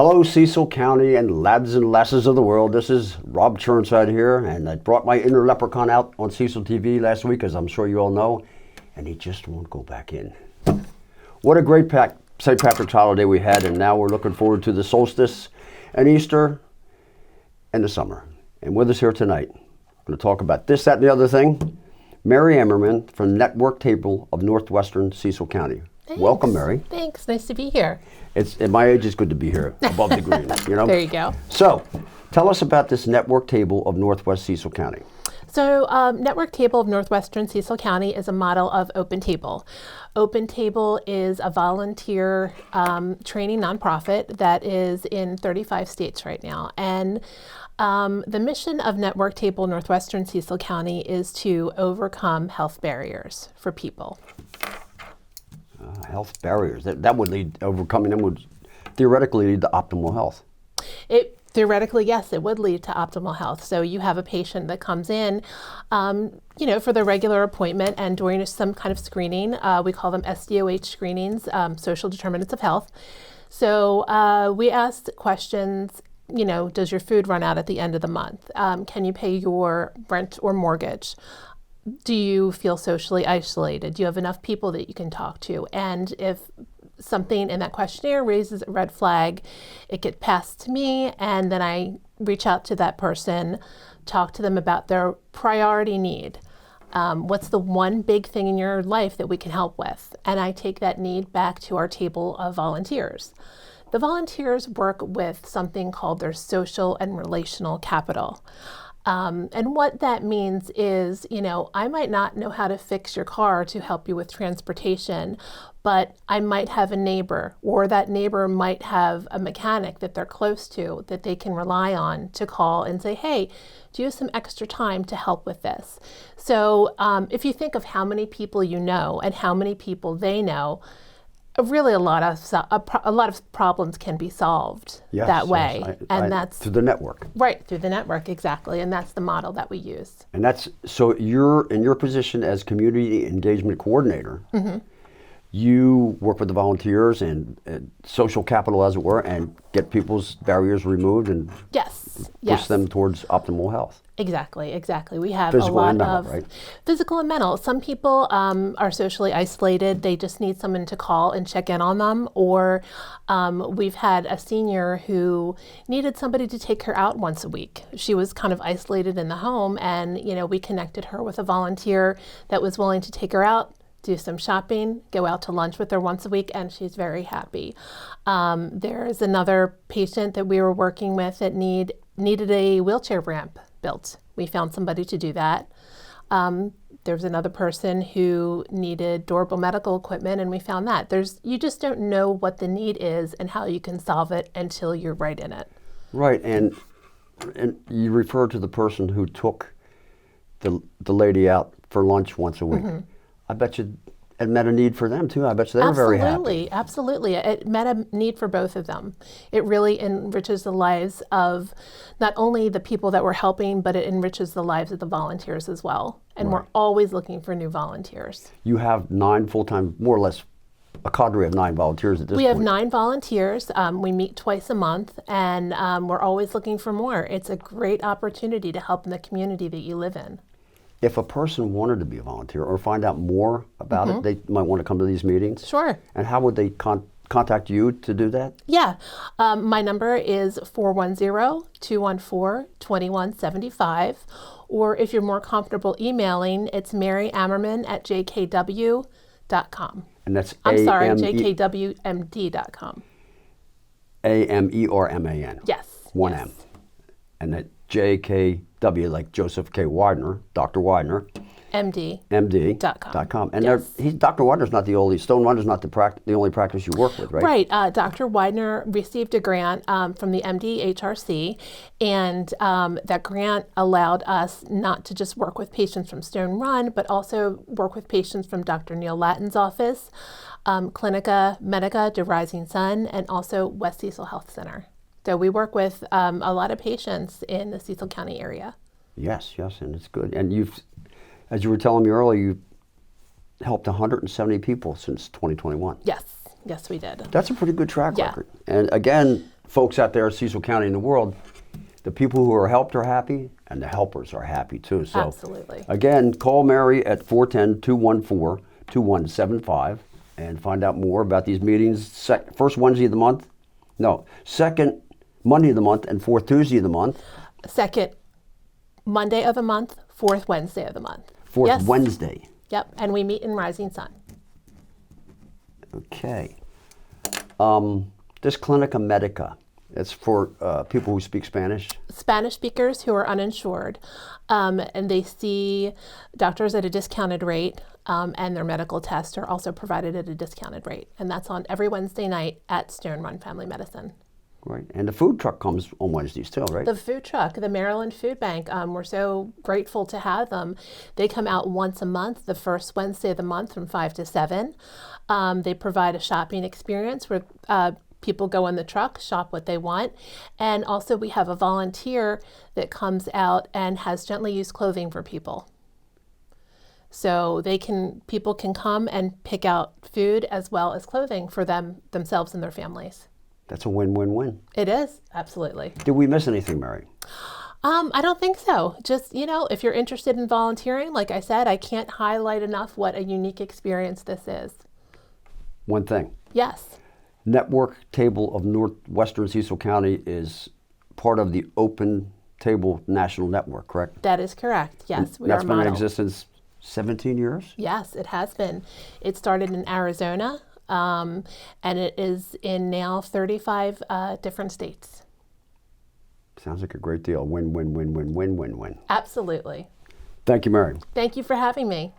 Hello, Cecil County and lads and lasses of the world. This is Rob Churnside here, and I brought my inner leprechaun out on Cecil TV last week, as I'm sure you all know, and he just won't go back in. What a great St. Patrick's holiday we had, and now we're looking forward to the solstice and Easter and the summer. And with us here tonight, we're going to talk about this, that, and the other thing. Mary Amerman from Network Table of Northwestern Cecil County. Thanks. Welcome, Mary. Thanks. Nice to be here. At my age, it's good to be here, above the green. You know. There you go. So, tell us about this Network Table of Northwest Cecil County. So, Network Table of Northwestern Cecil County is a model of Open Table. Open Table is a volunteer training nonprofit that is in 35 states right now. And the mission of Network Table Northwestern Cecil County is to overcome health barriers for people. Health barriers. That would lead, overcoming them would theoretically lead to optimal health. Theoretically, yes, it would lead to optimal health. So you have a patient that comes in, for their regular appointment, and during some kind of screening, we call them SDOH screenings, social determinants of health. So we ask questions, does your food run out at the end of the month? Can you pay your rent or mortgage? Do you feel socially isolated? Do you have enough people that you can talk to? And if something in that questionnaire raises a red flag, it gets passed to me, and then I reach out to that person, talk to them about their priority need. What's the one big thing in your life that we can help with? And I take that need back to our table of volunteers. The volunteers work with something called their social and relational capital. And what that means is, I might not know how to fix your car to help you with transportation, but I might have a neighbor, or that neighbor might have a mechanic that they're close to that they can rely on to call and say, hey, do you have some extra time to help with this? So if you think of how many people you know and how many people they know, really a lot of problems can be solved that way. Yes, that's through the network. Right, through the network, exactly. And that's the model that we use. And so you're in your position as community engagement coordinator. Mm-hmm. You work with the volunteers and social capital, as it were, and get people's barriers removed and push them towards optimal health. Exactly. We have physical a lot and mental, of right? Physical and mental. Some people are socially isolated. They just need someone to call and check in on them. Or we've had a senior who needed somebody to take her out once a week. She was kind of isolated in the home, and we connected her with a volunteer that was willing to take her out, do some shopping, go out to lunch with her once a week, and she's very happy. There's another patient that we were working with that needed a wheelchair ramp built. We found somebody to do that. There's another person who needed durable medical equipment, and we found that. You just don't know what the need is and how you can solve it until you're right in it. Right, and you refer to the person who took the lady out for lunch once a week. Mm-hmm. I bet you it met a need for them too. I bet you they were very happy. Absolutely. It met a need for both of them. It really enriches the lives of not only the people that we're helping, but it enriches the lives of the volunteers as well. And We're always looking for new volunteers. You have 9 full-time, more or less, a cadre of 9 volunteers at this point. We have 9 volunteers. We meet twice a month, and we're always looking for more. It's a great opportunity to help in the community that you live in. If a person wanted to be a volunteer or find out more about it, they might want to come to these meetings? Sure. And how would they contact you to do that? Yeah. My number is 410-214-2175. Or if you're more comfortable emailing, it's maryamerman@jkw.com. And that's jkwmd.com. AMERMAN. Yes. One M. And that JKW, like Joseph K. Widener, Dr. Widener. MD.com. And Dr. Widener's not the only, Stone Widener's not the only practice you work with, right? Right. Dr. Widener received a grant from the MD-HRC, and that grant allowed us not to just work with patients from Stone Run, but also work with patients from Dr. Neil Lattin's office, Clinica Medica de Rising Sun, and also West Cecil Health Center. So we work with a lot of patients in the Cecil County area. Yes, and it's good. And as you were telling me earlier, you helped 170 people since 2021. Yes, we did. That's a pretty good track record. And again, folks out there in Cecil County and the world, the people who are helped are happy, and the helpers are happy too. So Absolutely. again, call Mary at 410-214-2175 and find out more about these meetings. First Wednesday of the month. No, second Monday of the month and fourth Tuesday of the month. Second Monday of the month, fourth Wednesday of the month. Fourth Yes. Wednesday. Yep, and we meet in Rising Sun. Okay. This Clinica Medica, it's for people who speak Spanish. Spanish speakers who are uninsured, and they see doctors at a discounted rate, and their medical tests are also provided at a discounted rate. And that's on every Wednesday night at Stone Run Family Medicine. Right. And the food truck comes on Wednesdays too, right? The food truck, the Maryland Food Bank, we're so grateful to have them. They come out once a month, the first Wednesday of the month from 5 to 7. They provide a shopping experience where people go in the truck, shop what they want. And also we have a volunteer that comes out and has gently used clothing for people. So people can come and pick out food as well as clothing for themselves and their families. That's a win-win-win. It is, absolutely. Did we miss anything, Mary? I don't think so. Just, if you're interested in volunteering, like I said, I can't highlight enough what a unique experience this is. One thing. Yes. Network Table of Northwestern Cecil County is part of the Open Table National Network, correct? That is correct. Yes, we That's are been in model. existence 17 years? Yes, it has been. It started in Arizona, and it is in now 35 different states. Sounds like a great deal. Win, win, win, win, win, win, win. Absolutely. Thank you, Mary. Thank you for having me.